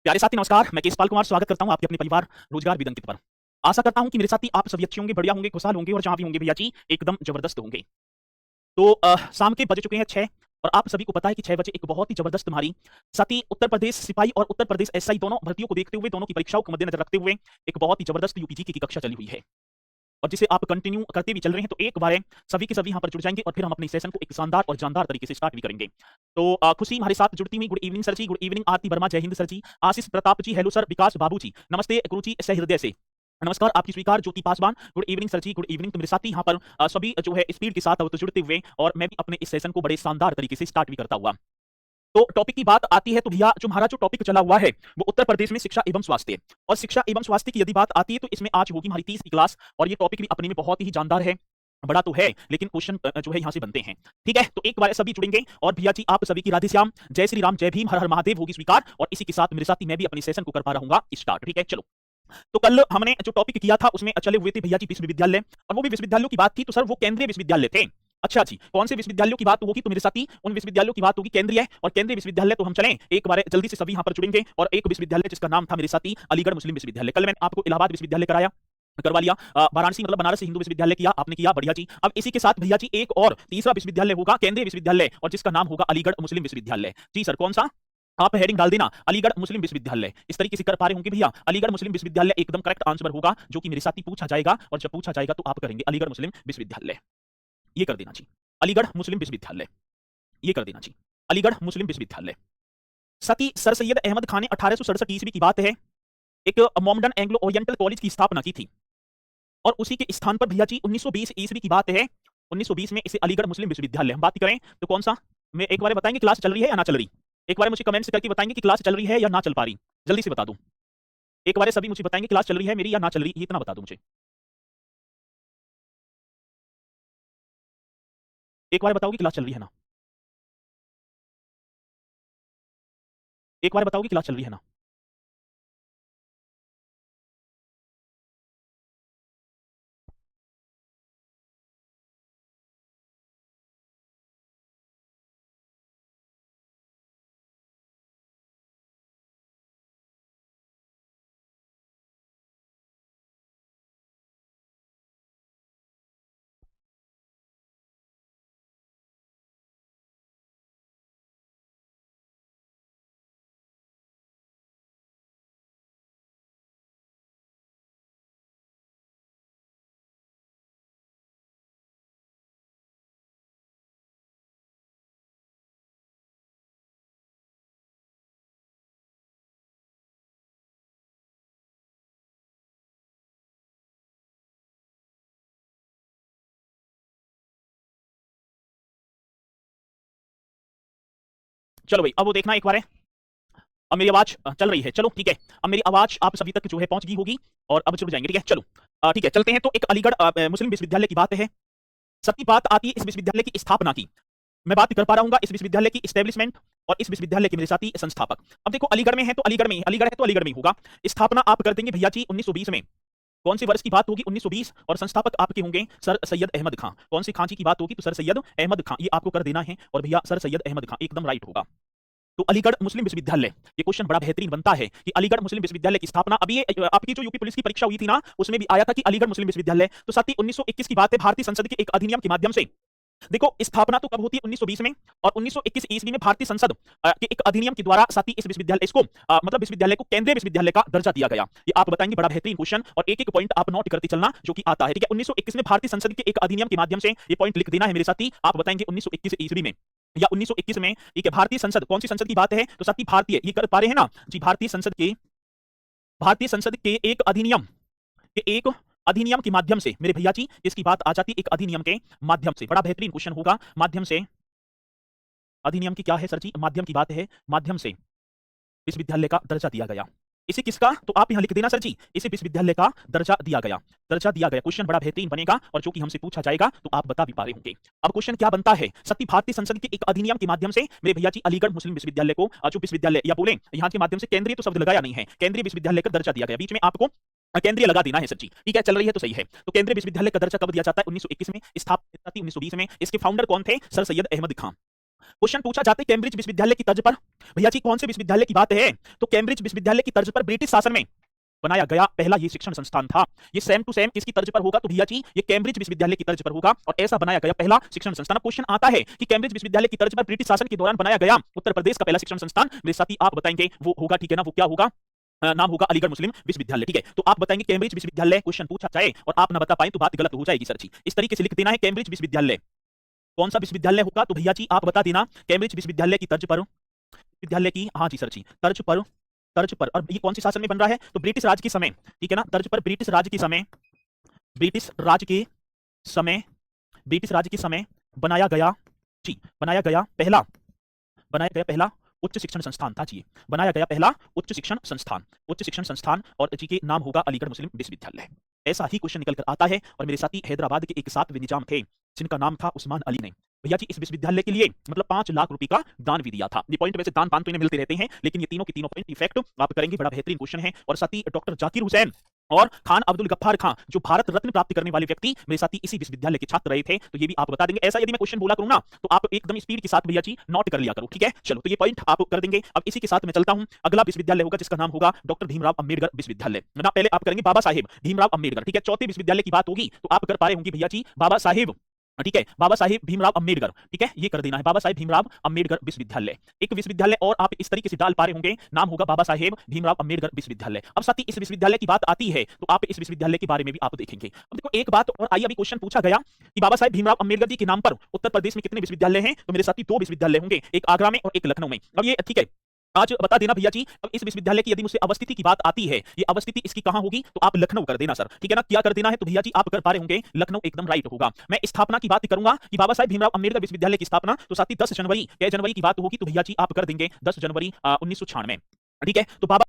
प्यारे साथी नमस्कार, मैं केसपाल कुमार स्वागत करता हूं आपके अपने परिवार रोजगार विद अंकित पर। आशा करता हूं कि मेरे साथी आप सभी अच्छे होंगे, बढ़िया होंगे, खुशहाल होंगे और जहां भी होंगे भैया जी एकदम जबरदस्त होंगे। तो शाम के बज चुके हैं 6 और आप सभी को पता है कि 6 बजे एक बहुत ही जबरदस्त हमारी साथी उत्तर प्रदेश सिपाही और उत्तर प्रदेश एसआई दोनों भर्तियों को देखते हुए, दोनों की परीक्षाओं को मद्देनजर रखते हुए एक बहुत ही जबरदस्त यूपीजी की कक्षा चली हुई है और जिसे आप कंटिन्यू करते भी चल रहे हैं। तो एक बार सभी के सभी यहाँ पर जुड़ जाएंगे और फिर हम अपने सेशन को एक शानदार और जानदार तरीके से स्टार्ट भी करेंगे। तो खुशी हमारे साथ जुड़ती हुई, गुड इवनिंग सर जी, गुड इवनिंग आरती वर्मा, जय हिंद सर जी, आशीष प्रताप जी, हेलो सर, विकास बाबू जी, नमस्ते गुरु जी सहृदय से, नमस्कार आपकी स्वीकार, Jyoti Paswan, good evening sir जी, गुड इवनिंग। तो मेरे साथी यहाँ पर सभी जो है स्पीड के साथ जुड़ते हुए और मैं भी अपने इस सेशन को बड़े शानदार तरीके से स्टार्ट भी करता हुआ। तो टॉपिक की बात आती है तो भैया जो हमारा जो टॉपिक चला हुआ है वो उत्तर प्रदेश में शिक्षा एवं स्वास्थ्य, और शिक्षा एवं स्वास्थ्य की यदि बात आती है तो इसमें आज होगी हमारी 30वीं क्लास और ये टॉपिक भी अपने में बहुत ही जानदार है, बड़ा तो है लेकिन क्वेश्चन जो है यहाँ से बनते हैं। ठीक है, तो एक बार सभी जुड़ेंगे और भैया जी आप सभी की राधे श्याम, जय श्री राम, जय भीम, हर हर महादेव होगी स्वीकार और इसी के साथ मेरे साथी मैं भी अपने सेशन को कर पा रहूंगा स्टार्ट। ठीक है, चलो। तो कल हमने जो टॉपिक किया था उसमें चले हुए थे भैया जी विश्वविद्यालय, और वो भी विश्वविद्यालयों की बात की तो सर वो केंद्रीय विश्वविद्यालय थे। अच्छा जी, कौन से विश्वविद्यालयों की बात होगी तो मेरे साथी उन विश्वविद्यालयों की बात होगी केंद्रीय, और केंद्रीय विश्वविद्यालय तो हम चलें एक बार जल्दी से सभी यहाँ पर जुड़ेंगे। और एक विश्वविद्यालय जिसका नाम था मेरे साथी अलीगढ़ मुस्लिम विश्वविद्यालय, कल मैंने आपको इलाहाबाद विश्वविद्यालय कराया, करवा लिया, वाराणसी मतलब बनारस हिंदू विश्वविद्यालय किया आपने, किया बढ़िया जी। अब इसी के साथ भैया जी एक और तीसरा विश्वविद्यालय होगा केंद्रीय विश्वविद्यालय और जिसका नाम होगा अलीगढ़ मुस्लिम विश्वविद्यालय। जी सर, कौन सा? आप हेडिंग डाल देना अलीगढ़ मुस्लिम विश्वविद्यालय, इस तरीके से कर पा रहे होंगे भैया। अलीगढ़ मुस्लिम विश्वविद्यालय एकदम करेक्ट आंसर होगा जो कि मेरे साथ ही पूछा जाएगा, और जब पूछा जाएगा तो आप करेंगे अलीगढ़ मुस्लिम विश्वविद्यालय, ये कर देना जी। अलीगढ़ मुस्लिम विश्वविद्यालय, ये कर देना जी। अलीगढ़ मुस्लिम विश्वविद्यालय। सती सर सैयद अहमद खान ने 1867 ईस्वी की बात है एक मोमडन एंग्लो ओरिएंटल कॉलेज की स्थापना की थी, और उसी के स्थान पर भैया जी 1920 ईस्वी की बात है, 1920 में इसे अलीगढ़ मुस्लिम विश्वविद्यालय हम बात करें तो कौन सा, मैं एक बार बताएंगे क्लास चल रही है या ना चल रही, एक बार मुझे कमेंट्स करके बताएंगे कि क्लास चल रही है या ना चल पा रही, जल्दी से बता दूं। एक बार सभी मुझे बताएंगे क्लास चल रही है मेरी या ना चल रही, ये इतना बता दो मुझे, एक बार बताओगे क्लास चल रही है ना, एक बार बताओगे क्लास चल रही है ना। चलो भाई अब वो देखना एक बार है, अब मेरी आवाज चल रही है, चलो ठीक है। अब मेरी आवाज आप सभी तक जो है पहुंच गई होगी और अब जुड़ जाएंगे। ठीक है, चलो ठीक है चलते हैं। तो एक अलीगढ़ मुस्लिम विश्वविद्यालय की बात है, सबकी बात आती है इस विश्वविद्यालय की स्थापना की, मैं बात कर पा रहा हूँ इस विश्वविद्यालय की एस्टेब्लिशमेंट और इस विश्वविद्यालय के मेरे साथी संस्थापक। अब देखो अलीगढ़ में है तो अलीगढ़ में ही, अलीगढ़ है तो अलीगढ़ में ही होगा। स्थापना आप कर देंगे भैया जी 1920 में, कौन से वर्ष की बात होगी 1920, और संस्थापक आपके होंगे सर सैयद अहमद खां, कौन सी खां जी की बात होगी तो सर सैयद अहमद खां, ये आपको कर देना है और भैया सर सैयद अहमद खां एकदम राइट होगा। तो अलीगढ़ मुस्लिम विश्वविद्यालय, ये क्वेश्चन बड़ा बेहतरीन बनता है कि अलीगढ़ मुस्लिम विश्वविद्यालय की स्थापना, अभी ये आपकी जो यूपी पुलिस की परीक्षा हुई थी ना उसमें भी आया था कि अलीगढ़ मुस्लिम विश्वविद्यालय, तो साथ ही 1921 की बात है, भारतीय संसद के एक अधिनियम के माध्यम से। देखो स्थापना तो कब होती है 1920 में, और 1921 ईस्वी में भारतीय संसद के एक अधिनियम के द्वारा साथ ही इस विश्वविद्यालय इसको मतलब विश्वविद्यालय को केंद्रीय विश्वविद्यालय का दर्जा दिया गया। ये आप बताएंगे, बड़ा बेहतरीन क्वेश्चन, और एक एक पॉइंट आप नोट करते चलना जो कि आता है। ठीक है, 1921 में भारतीय संसद के एक अधिनियम के माध्यम से ये पॉइंट लिख देना है मेरे साथी। आप बताएंगे 1921 ईस्वी में या 1921 में, ठीक है। भारतीय संसद, कौन सी संसद की बात है तो साथी भारतीय, ये कर पा रहे हैं ना जी, भारतीय संसद के एक अधिनियम के एक अधिनियम के माध्यम से मेरे भैया जी इसकी बात आ जाती है, एक अधिनियम के माध्यम से। बड़ा बेहतरीन क्वेश्चन होगा, माध्यम से, अधिनियम की क्या है सर जी, माध्यम की बात है, माध्यम से विश्वविद्यालय का दर्जा दिया गया। इसे किसका, तो आप यहां लिख देना सर जी, इसे विश्वविद्यालय का दर्जा दिया गया, दर्जा दिया गया। क्वेश्चन बड़ा बेहतरीन बनेगा और जो कि हमसे पूछा जाएगा तो आप बता भी पा रहे होंगे। अब क्वेश्चन क्या बनता है, सत्य भारतीय संसद के एक अधिनियम के माध्यम से मेरे भैया जी अलीगढ़ मुस्लिम विश्वविद्यालय को, जो विश्वविद्यालय या बोले यहां के माध्यम से, केंद्रीय तो शब्द लगाया नहीं है, केंद्रीय विश्वविद्यालय का दर्जा दिया गया, बीच में आपको केंद्रीय लगा देना है सर जी। ठीक है, चल रही है तो सही है। तो केंद्रीय विश्वविद्यालय का दर्जा कब दिया जाता है 1921 में, स्थापना 1920 में। इसके फाउंडर कौन थे, सर सैयद अहमद खां। क्वेश्चन पूछा जाता है कैम्ब्रिज विश्वविद्यालय की तर्ज पर। भैया जी कौन से विश्वविद्यालय की बात है? तो कैम्ब्रिज विश्वविद्यालय की तर्ज पर ब्रिटिश शासन में बनाया गया पहला ये शिक्षण संस्थान था। ये सेम टू सेम किसकी तर्ज पर होगा? तो भैया जी ये कैम्ब्रिज विश्वविद्यालय की तर्ज पर होगा और ऐसा बनाया गया पहला शिक्षण संस्थान। अब क्वेश्चन आता है कि कैम्ब्रिज विश्वविद्यालय की तर्ज पर ब्रिटिश शासन के दौरान बनाया गया उत्तर प्रदेश का पहला शिक्षण संस्थान मेरे साथी आप बताएंगे वो होगा, ठीक है ना? वो क्या होगा? नाम होगा अलीगढ़ मुस्लिम विश्वविद्यालय, ठीक है? तो आप बताएंगे कैम्ब्रिज विश्वविद्यालय, क्वेश्चन पूछा जाए और आप ना बता पाए तो बात गलत हो जाएगी सर जी। इस तरीके से लिख देना है कैम्ब्रिज विश्वविद्यालय। कौन सा विश्वविद्यालय होगा? तो भैया जी आप बता देना कैम्ब्रिज विश्वविद्यालय की तर्ज पर, विद्यालय की, हाँ जी सर जी, तर्ज पर, तर्ज पर। और ये कौन सी शासन में बन रहा है? तो ब्रिटिश राज के समय, ठीक है ना? तर्ज पर ब्रिटिश राज के समय, ब्रिटिश राज के समय, ब्रिटिश राज के समय बनाया गया जी, बनाया गया पहला, बनाया गया पहला उच्च शिक्षण संस्थान था जी। बनाया गया पहला उच्च शिक्षण संस्थान, उच्च शिक्षण संस्थान और जी के नाम होगा अलीगढ़ मुस्लिम विश्वविद्यालय। ऐसा ही क्वेश्चन निकल कर आता है। और मेरे साथी हैदराबाद के एक 7वें निजाम थे जिनका नाम था उस्मान अली ने भैया जी इस विश्वविद्यालय के लिए मतलब 5 लाख रुपए का दान भी दिया था। ये पॉइंट वैसे दान पान तो इन्हें मिलते रहते हैं लेकिन ये तीनों के तीनों पॉइंट इफेक्ट आप करेंगे, बड़ा बेहतरीन क्वेश्चन है। और साथ ही डॉक्टर जाकिर हुसैन और खान अब्दुल गफ्फार खां जो भारत रत्न प्राप्त करने वाले व्यक्ति मेरे साथी इसी विश्वविद्यालय के छात्र रहे थे, तो ये भी आप बता देंगे। ऐसा यदि मैं क्वेश्चन बोला करूं ना तो आप एकदम स्पीड के साथ भैया जी नोट कर लिया करो, ठीक है? चलो तो ये पॉइंट आप कर देंगे। अब इसी के साथ मैं चलता हूं, अगला विश्वविद्यालय होगा जिसका नाम होगा डॉक्टर भीमराव अंबेडकर विश्वविद्यालय। ना पहले आप करेंगे बाबा साहेब भीमराव अंबेडकर, ठीक है? चौथे विश्वविद्यालय की बात होगी तो आप कर पा रहे होंगे भैया जी बाबा साहेब, ठीक है? बाबा साहेब भीमराव अंबेडकर, ठीक है? ये कर देना है बाबा साहेब भीमराव अंबेडकर विश्वविद्यालय। एक विश्वविद्यालय और आप इस तरीके से डाल पा रहे होंगे, नाम होगा बाबा साहेब भीमराव अंबेडकर विश्वविद्यालय। अब साथ ही इस विश्वविद्यालय की बात आती है तो आप इस विश्वविद्यालय के बारे में भी आप देखेंगे। अब देखो एक बात और आई, अभी क्वेश्चन पूछा गया कि बाबा साहेब भीमराव अंबेडकर जी के नाम पर उत्तर प्रदेश में कितने विश्वविद्यालय हैं? तो मेरे साथी 2 विश्वविद्यालय होंगे, एक आगरा में और एक लखनऊ में। अब ये ठीक है आज बता देना भैया जी। अब इस विश्वविद्यालय की यदि मुझसे अवस्थिति की बात आती है, ये अवस्थिति इसकी कहां होगी? तो आप लखनऊ कर देना सर, ठीक है ना? क्या कर देना है? तो भैया जी आप कर पा रहे होंगे लखनऊ एकदम राइट होगा। मैं स्थापना की बात करूंगा कि बाबा साहेब भीमराव अंबेडकर विश्वविद्यालय की स्थापना तो साथ ही 10 जनवरी, 6 जनवरी की बात होगी तो भैया जी आप कर देंगे 10 जनवरी 1996, ठीक है? तो बाबा